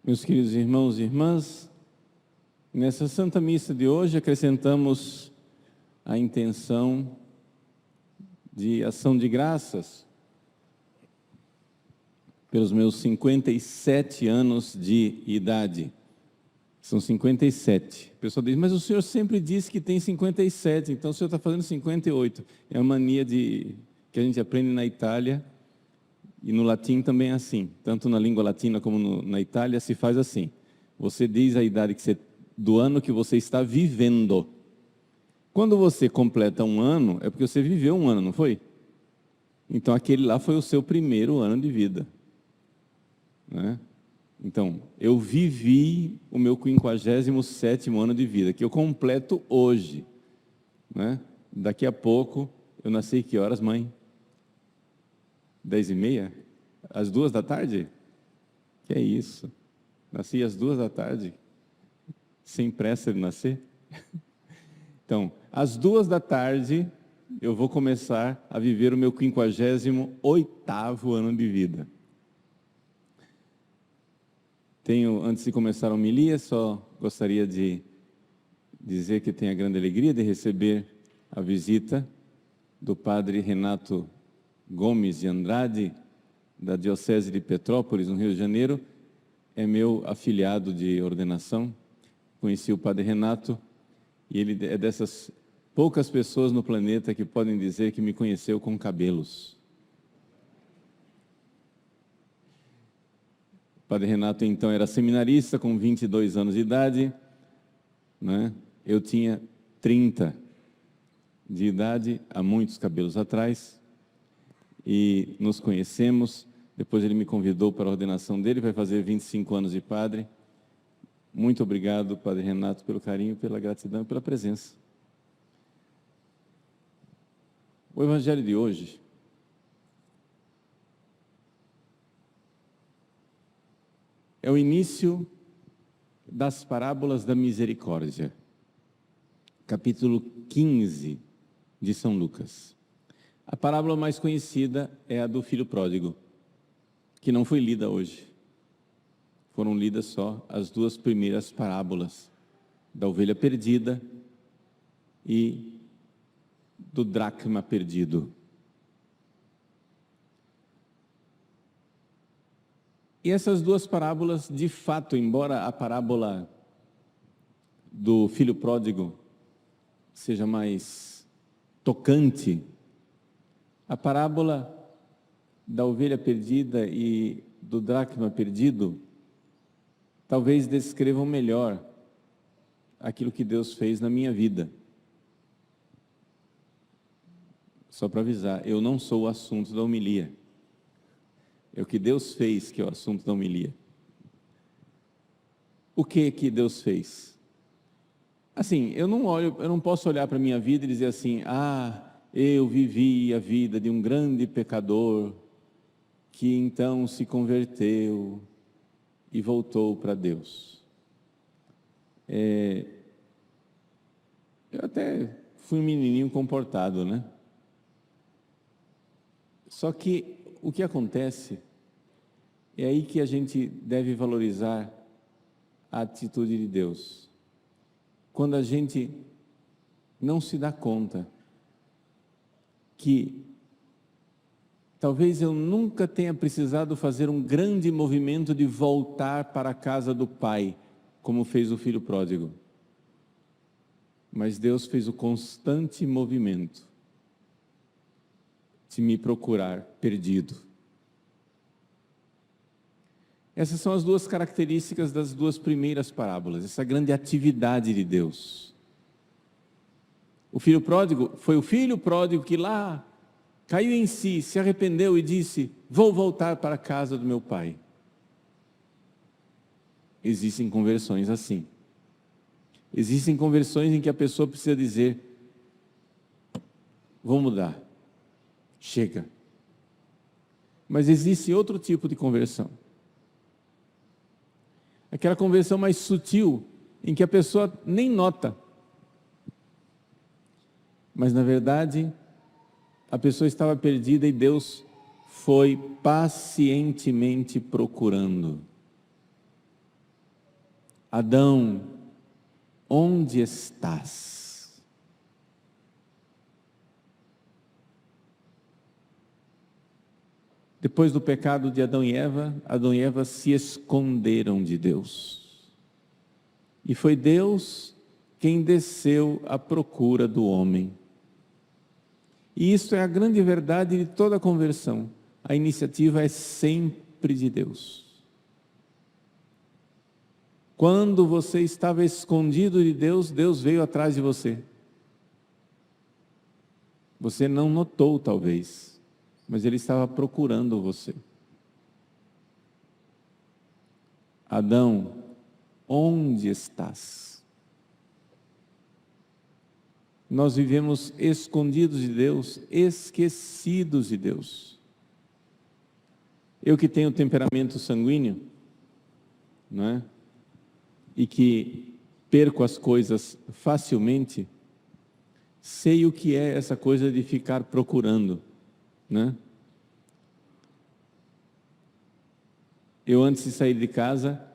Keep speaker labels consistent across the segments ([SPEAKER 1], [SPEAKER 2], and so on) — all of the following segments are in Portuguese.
[SPEAKER 1] Meus queridos irmãos e irmãs, nessa Santa Missa de hoje acrescentamos a intenção de ação de graças pelos meus 57 anos de idade. São 57. O pessoal diz, mas o senhor sempre disse que tem 57, então o senhor está fazendo 58. É uma mania que a gente aprende na Itália. E no latim também é assim, tanto na língua latina como na Itália se faz assim. Você diz a idade do ano que você está vivendo. Quando você completa um ano, é porque você viveu um ano, não foi? Então aquele lá foi o seu primeiro ano de vida, né? Então, eu vivi o meu 57º ano de vida, que eu completo hoje, né? Daqui a pouco, eu nasci que horas, mãe? 10h30? Às 14h? Que é isso? Nasci às 14h, sem pressa de nascer. Então, às 14h, eu vou começar a viver o meu 58º ano de vida. Antes de começar a homilia, só gostaria de dizer que tenho a grande alegria de receber a visita do padre Renato Gomes de Andrade, da Diocese de Petrópolis, no Rio de Janeiro. É meu afilhado de ordenação. Conheci o padre Renato e ele é dessas poucas pessoas no planeta que podem dizer que me conheceu com cabelos. O padre Renato, então, era seminarista com 22 anos de idade, né? Eu tinha 30 de idade, há muitos cabelos atrás, e nos conhecemos. Depois ele me convidou para a ordenação dele, vai fazer 25 anos de padre. Muito obrigado, padre Renato, pelo carinho, pela gratidão e pela presença. O evangelho de hoje é o início das parábolas da misericórdia, capítulo 15 de São Lucas. A parábola mais conhecida é a do filho pródigo, que não foi lida hoje. Foram lidas só as duas primeiras parábolas, da ovelha perdida e do dracma perdido. E essas duas parábolas, de fato, embora a parábola do filho pródigo seja mais tocante, a parábola da ovelha perdida e do dracma perdido talvez descrevam melhor aquilo que Deus fez na minha vida. Só para avisar, eu não sou o assunto da homilia. É o que Deus fez que é o assunto da homilia. O que Deus fez? Assim, eu não posso olhar para a minha vida e dizer assim, eu vivi a vida de um grande pecador que então se converteu e voltou para Deus. Eu até fui um menininho comportado, né? Só que o que acontece é aí que a gente deve valorizar a atitude de Deus. Quando a gente não se dá conta que talvez eu nunca tenha precisado fazer um grande movimento de voltar para a casa do Pai, como fez o filho pródigo. Mas Deus fez o constante movimento de me procurar perdido. Essas são as duas características das duas primeiras parábolas, essa grande atividade de Deus. O filho pródigo foi o filho pródigo que lá caiu em si, se arrependeu e disse, vou voltar para a casa do meu pai. Existem conversões assim. Existem conversões em que a pessoa precisa dizer: vou mudar, chega. Mas existe outro tipo de conversão. Aquela conversão mais sutil, em que a pessoa nem nota. Mas na verdade, a pessoa estava perdida e Deus foi pacientemente procurando. Adão, onde estás? Depois do pecado de Adão e Eva se esconderam de Deus. E foi Deus quem desceu à procura do homem. E isso é a grande verdade de toda conversão. A iniciativa é sempre de Deus. Quando você estava escondido de Deus, Deus veio atrás de você. Você não notou, talvez, mas Ele estava procurando você. Adão, onde estás? Nós vivemos escondidos de Deus, esquecidos de Deus. Eu que tenho temperamento sanguíneo, não é? E que perco as coisas facilmente, sei o que é essa coisa de ficar procurando, né? Eu, antes de sair de casa,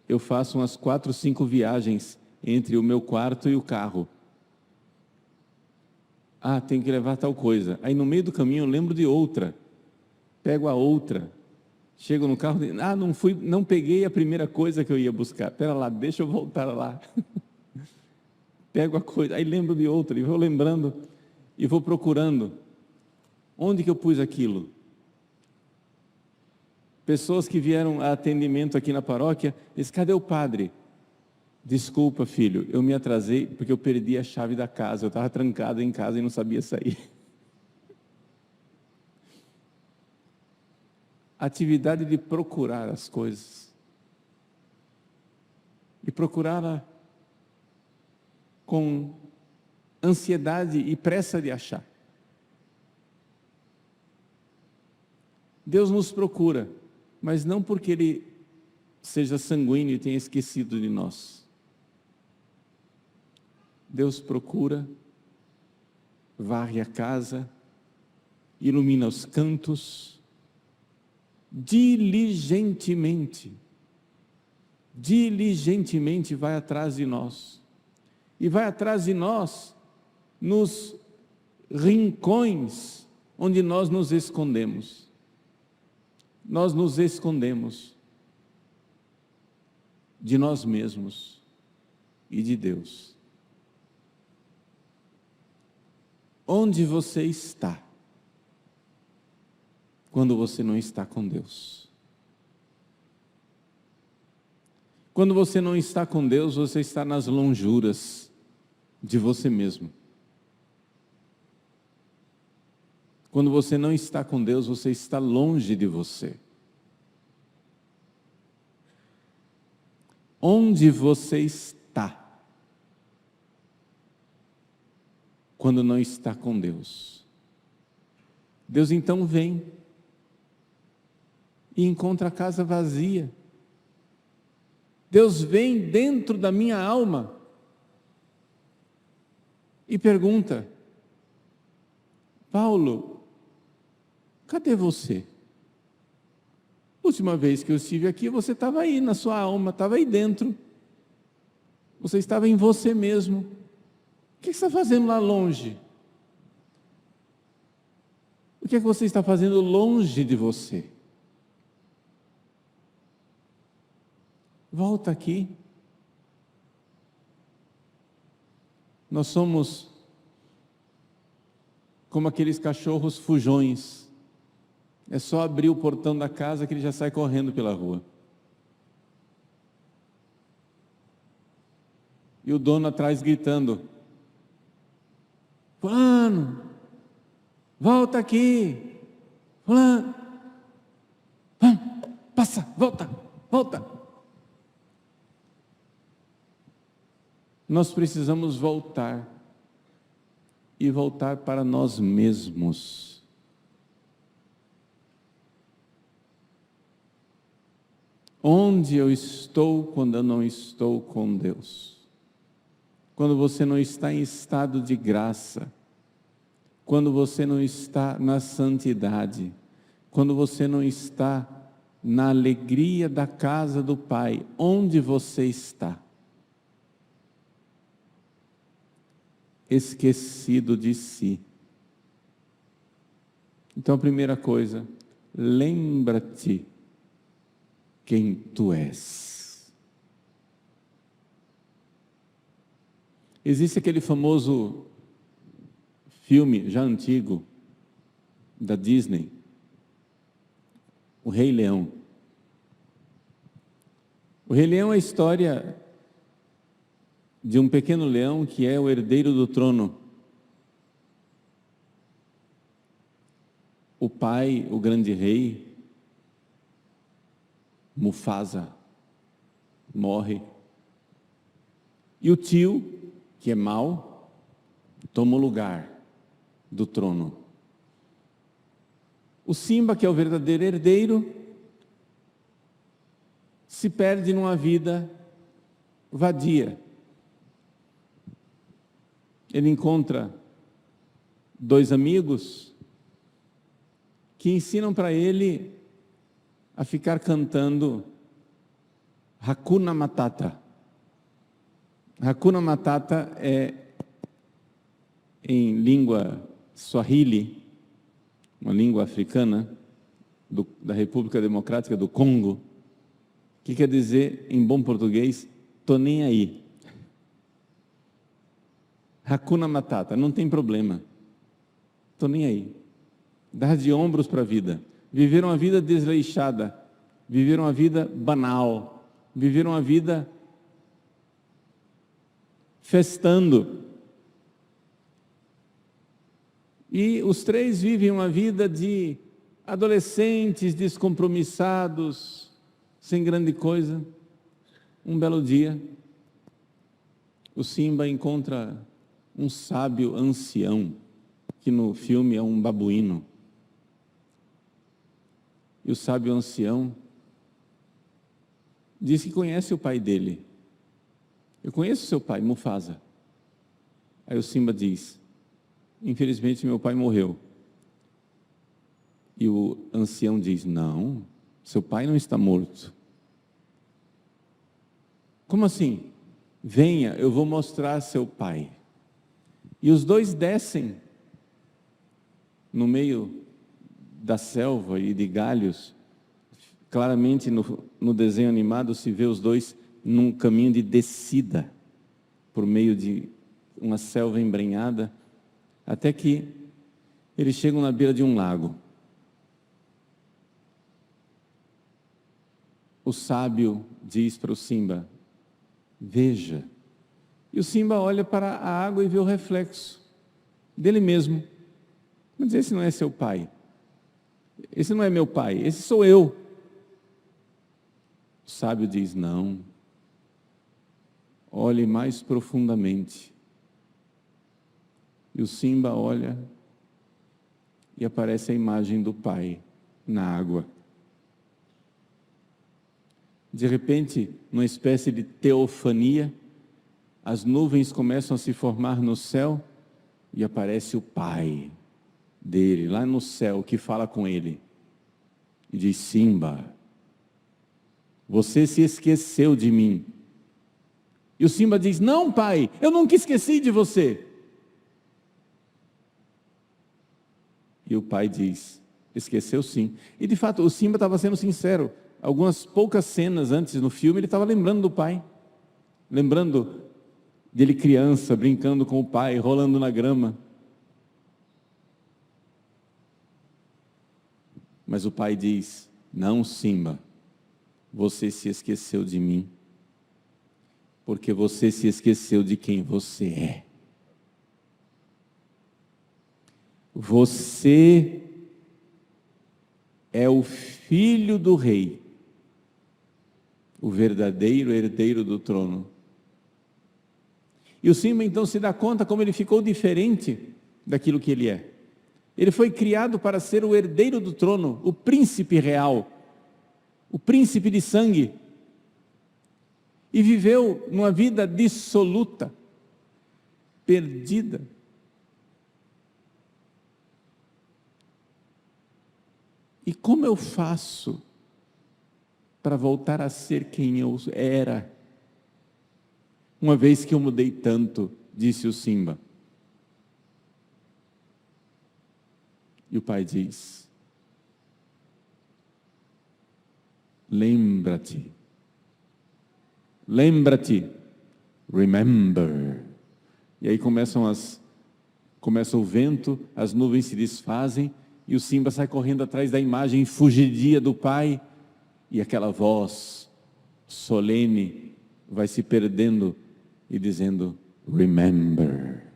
[SPEAKER 1] eu faço umas 4, 5 viagens entre o meu quarto e o carro. Ah, tenho que levar tal coisa. Aí no meio do caminho eu lembro de outra. Pego a outra. Chego no carro, não peguei a primeira coisa que eu ia buscar. Espera lá, deixa eu voltar lá. Pego a coisa, aí lembro de outra, e vou lembrando, e vou procurando. Onde que eu pus aquilo? Pessoas que vieram a atendimento aqui na paróquia, dizem: cadê o padre? Desculpa, filho, eu me atrasei porque eu perdi a chave da casa, eu estava trancado em casa e não sabia sair. Atividade de procurar as coisas. E procurá-la com ansiedade e pressa de achar. Deus nos procura, mas não porque Ele seja sanguíneo e tenha esquecido de nós. Deus procura, varre a casa, ilumina os cantos, diligentemente vai atrás de nós. E vai atrás de nós nos rincões onde nós nos escondemos. Nós nos escondemos de nós mesmos e de Deus. Onde você está quando você não está com Deus? Quando você não está com Deus, você está nas lonjuras de você mesmo. Quando você não está com Deus, você está longe de você. Onde você está quando não está com Deus? Deus então vem e encontra a casa vazia. Deus vem dentro da minha alma e pergunta: Paulo, cadê você? Última vez que eu estive aqui, você estava aí na sua alma, estava aí dentro. Você estava em você mesmo. O que você está fazendo lá longe? O que é que você está fazendo longe de você? Volta aqui. Nós somos como aqueles cachorros fujões. É só abrir o portão da casa que ele já sai correndo pela rua. E o dono atrás gritando: Fulano, volta aqui. Fulano, passa, volta. Nós precisamos voltar, e voltar para nós mesmos. Onde eu estou quando eu não estou com Deus? Quando você não está em estado de graça, quando você não está na santidade, quando você não está na alegria da casa do Pai, onde você está? Esquecido de si. Então a primeira coisa, lembra-te quem tu és. Existe aquele famoso filme, já antigo, da Disney, O Rei Leão. O Rei Leão é a história de um pequeno leão que é o herdeiro do trono. O pai, o grande rei, Mufasa, morre. E o tio, que é mau, toma o lugar do trono. O Simba, que é o verdadeiro herdeiro, se perde numa vida vadia. Ele encontra dois amigos que ensinam para ele a ficar cantando Hakuna Matata. Hakuna Matata é, em língua Swahili, uma língua africana da República Democrática do Congo, que quer dizer, em bom português, tô nem aí. Hakuna Matata, não tem problema, estou nem aí. Dar de ombros para a vida. Viveram uma vida desleixada, viveram uma vida banal, viveram uma vida festando. E os três vivem uma vida de adolescentes descompromissados, sem grande coisa. Um belo dia, o Simba encontra um sábio ancião, que no filme é um babuíno. E o sábio ancião diz que conhece o pai dele. Eu conheço seu pai, Mufasa. Aí o Simba diz, infelizmente meu pai morreu. E o ancião diz, não, seu pai não está morto. Como assim? Venha, eu vou mostrar seu pai. E os dois descem no meio da selva e de galhos. Claramente no desenho animado se vê os dois num caminho de descida, por meio de uma selva embrenhada, até que eles chegam na beira de um lago. O sábio diz para o Simba, veja. E o Simba olha para a água e vê o reflexo dele mesmo. Mas esse não é seu pai. Esse não é meu pai, esse sou eu. O sábio diz, não. Olhe mais profundamente. E o Simba olha e aparece a imagem do pai na água. De repente, numa espécie de teofania, as nuvens começam a se formar no céu e aparece o pai dele, lá no céu, que fala com ele. E diz, Simba, você se esqueceu de mim. E o Simba diz, não pai, eu nunca esqueci de você. E o pai diz, esqueceu sim. E de fato, o Simba estava sendo sincero. Algumas poucas cenas antes no filme, ele estava lembrando do pai. Lembrando dele criança, brincando com o pai, rolando na grama. Mas o pai diz, não Simba, você se esqueceu de mim, porque você se esqueceu de quem você é. Você é o filho do rei, o verdadeiro herdeiro do trono. E o Simba então se dá conta como ele ficou diferente daquilo que ele é. Ele foi criado para ser o herdeiro do trono, o príncipe real, o príncipe de sangue. E viveu numa vida dissoluta, perdida. E como eu faço para voltar a ser quem eu era? Uma vez que eu mudei tanto, disse o Simba. E o pai diz: lembra-te, lembra-te, remember. E aí começa o vento, as nuvens se desfazem, e o Simba sai correndo atrás da imagem fugidia do pai, e aquela voz solene vai se perdendo e dizendo: remember,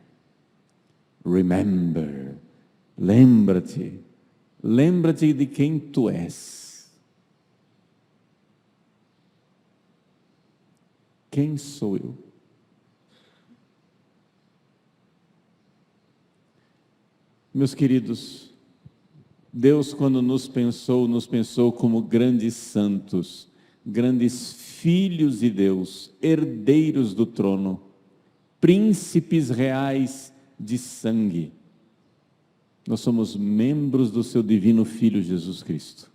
[SPEAKER 1] remember, lembra-te, lembra-te de quem tu és. Quem sou eu? Meus queridos, Deus, quando nos pensou como grandes santos, grandes filhos de Deus, herdeiros do trono, príncipes reais de sangue. Nós somos membros do seu divino Filho Jesus Cristo.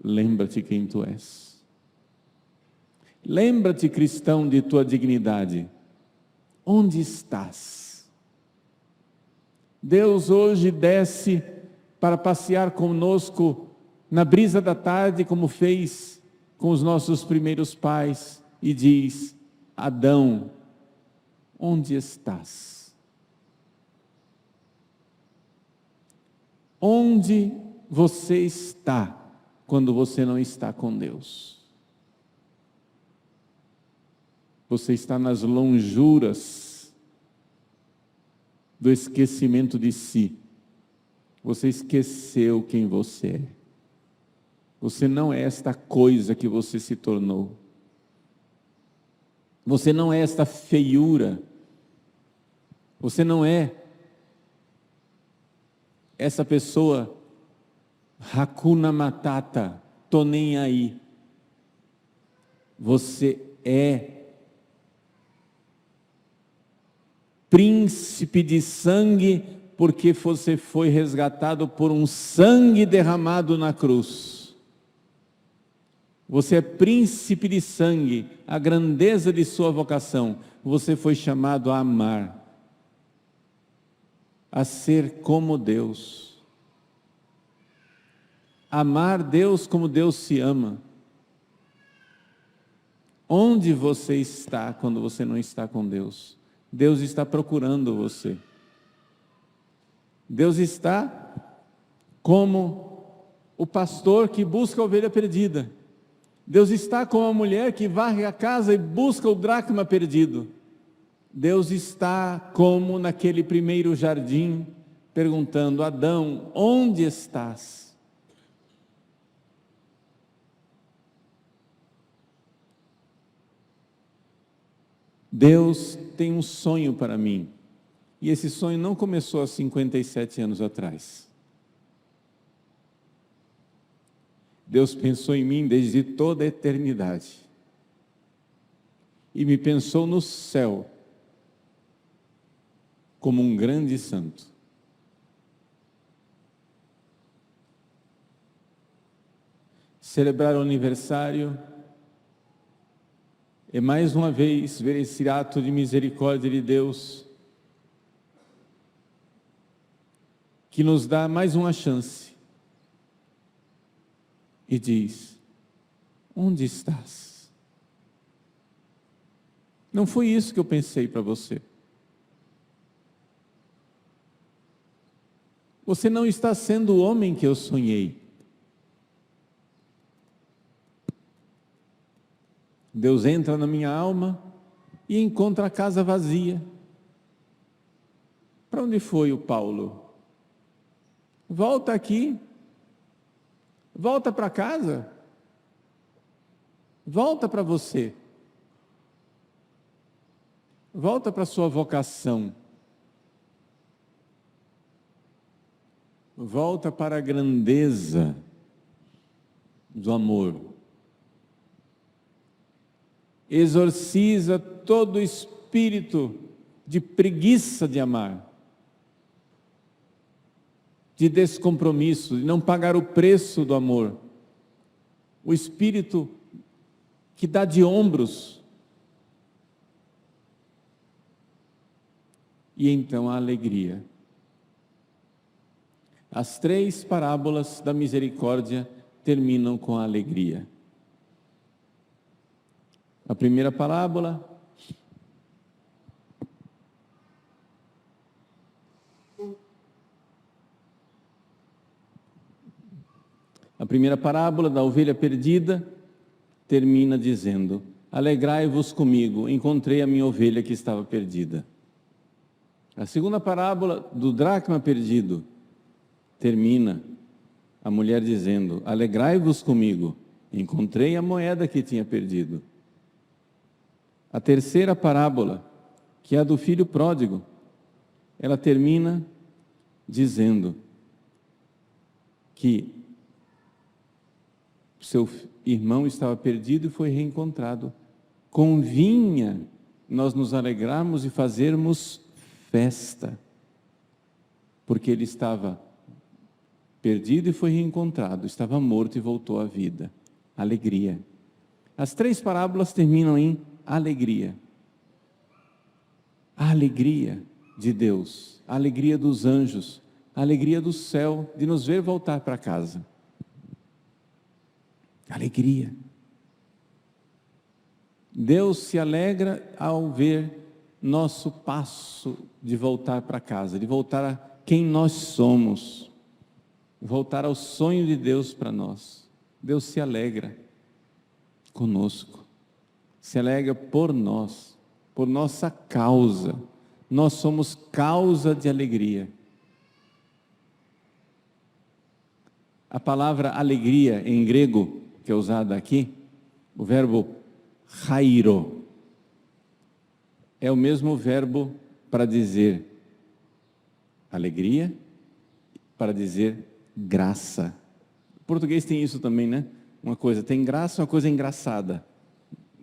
[SPEAKER 1] Lembra-te quem tu és. Lembra-te, cristão, de tua dignidade. Onde estás? Deus hoje desce para passear conosco na brisa da tarde, como fez com os nossos primeiros pais, e diz: Adão, onde estás? Onde você está quando você não está com Deus? Você está nas lonjuras do esquecimento de si. Você esqueceu quem você é. Você não é esta coisa que você se tornou. Você não é esta feiura. Você não é essa pessoa Hakuna Matata, tô nem aí. Você é príncipe de sangue, porque você foi resgatado por um sangue derramado na cruz. Você é príncipe de sangue, a grandeza de sua vocação. Você foi chamado a amar, a ser como Deus. Amar Deus como Deus se ama. Onde você está quando você não está com Deus? Deus está procurando você. Deus está como o pastor que busca a ovelha perdida. Deus está como a mulher que varre a casa e busca o dracma perdido. Deus está como naquele primeiro jardim, perguntando: Adão, onde estás? Deus tem um sonho para mim. E esse sonho não começou há 57 anos atrás. Deus pensou em mim desde toda a eternidade. E me pensou no céu como um grande santo. Celebrar o aniversário é mais uma vez ver esse ato de misericórdia de Deus, que nos dá mais uma chance e diz: onde estás? Não foi isso que eu pensei para você. Você não está sendo o homem que eu sonhei. Deus entra na minha alma e encontra a casa vazia. Para onde foi o Paulo? Volta aqui. Volta para casa. Volta para você. Volta para a sua vocação. Volta para a grandeza do amor. Exorciza todo o espírito de preguiça de amar, de descompromisso, de não pagar o preço do amor. O espírito que dá de ombros. E então a alegria. As 3 parábolas da misericórdia terminam com a alegria. A primeira parábola, da ovelha perdida termina dizendo: alegrai-vos comigo, encontrei a minha ovelha que estava perdida. A segunda parábola do dracma perdido termina a mulher dizendo: alegrai-vos comigo, encontrei a moeda que tinha perdido. A terceira parábola, que é a do filho pródigo, ela termina dizendo que seu irmão estava perdido e foi reencontrado. Convinha nós nos alegrarmos e fazermos festa, porque ele estava perdido e foi reencontrado, estava morto e voltou à vida. Alegria. As 3 parábolas terminam em alegria. A alegria de Deus, a alegria dos anjos, a alegria do céu de nos ver voltar para casa. Alegria. Deus se alegra ao ver nosso passo de voltar para casa, de voltar a quem nós somos, voltar ao sonho de Deus para nós. Deus se alegra conosco, se alegra por nós, por nossa causa. Nós somos causa de alegria. A palavra alegria em grego, que é usada aqui, o verbo chairo, é o mesmo verbo para dizer alegria, para dizer graça. O português tem isso também, né? Uma coisa tem graça, uma coisa engraçada.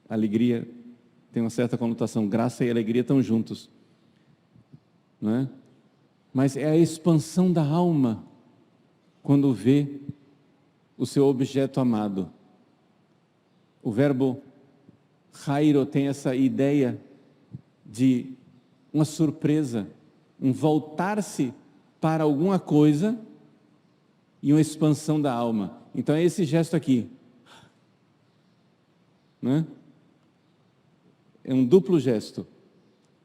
[SPEAKER 1] Alegria tem uma certa conotação, graça e alegria estão juntos, não é? Mas é a expansão da alma quando vê o seu objeto amado. O verbo chairo tem essa ideia de uma surpresa, um voltar-se para alguma coisa e uma expansão da alma. Então é esse gesto aqui, né? É um duplo gesto.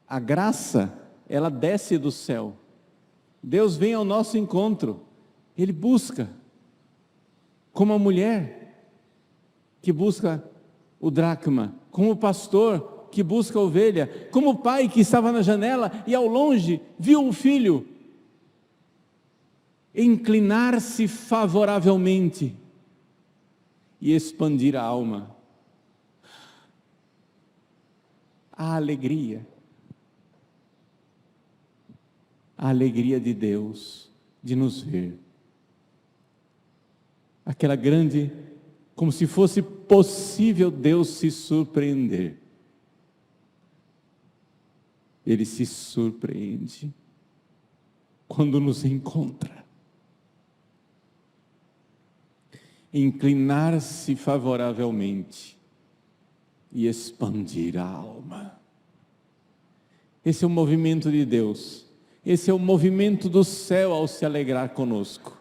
[SPEAKER 1] A graça, ela desce do céu. Deus vem ao nosso encontro. Ele busca, como a mulher que busca o dracma, como o pastor que busca a ovelha, como o pai que estava na janela e ao longe viu um filho inclinar-se favoravelmente e expandir a alma. A alegria de Deus de nos ver. Aquela grande, como se fosse possível Deus se surpreender. Ele se surpreende quando nos encontra. Inclinar-se favoravelmente e expandir a alma. Esse é o movimento de Deus. Esse é o movimento do céu ao se alegrar conosco.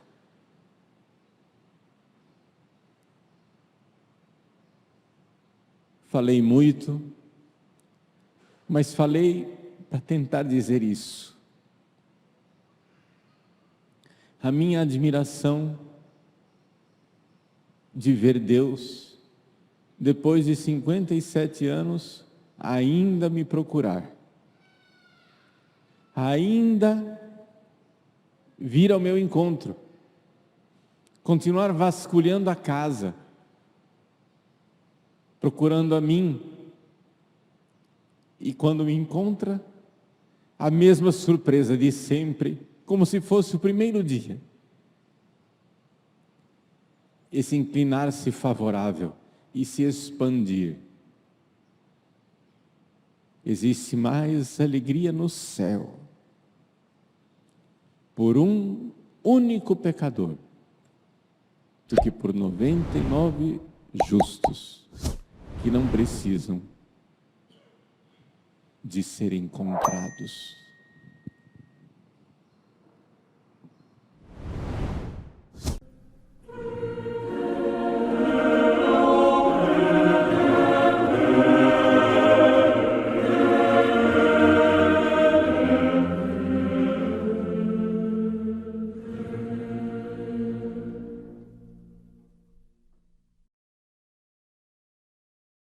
[SPEAKER 1] Falei muito, mas falei para tentar dizer isso. A minha admiração de ver Deus, depois de 57 anos, ainda me procurar, ainda vir ao meu encontro, continuar vasculhando a casa, procurando a mim, E quando me encontra, a mesma surpresa de sempre, como se fosse o primeiro dia. Esse inclinar-se favorável e se expandir. Existe mais alegria no céu por um único pecador do que por 99 justos que não precisam de serem encontrados.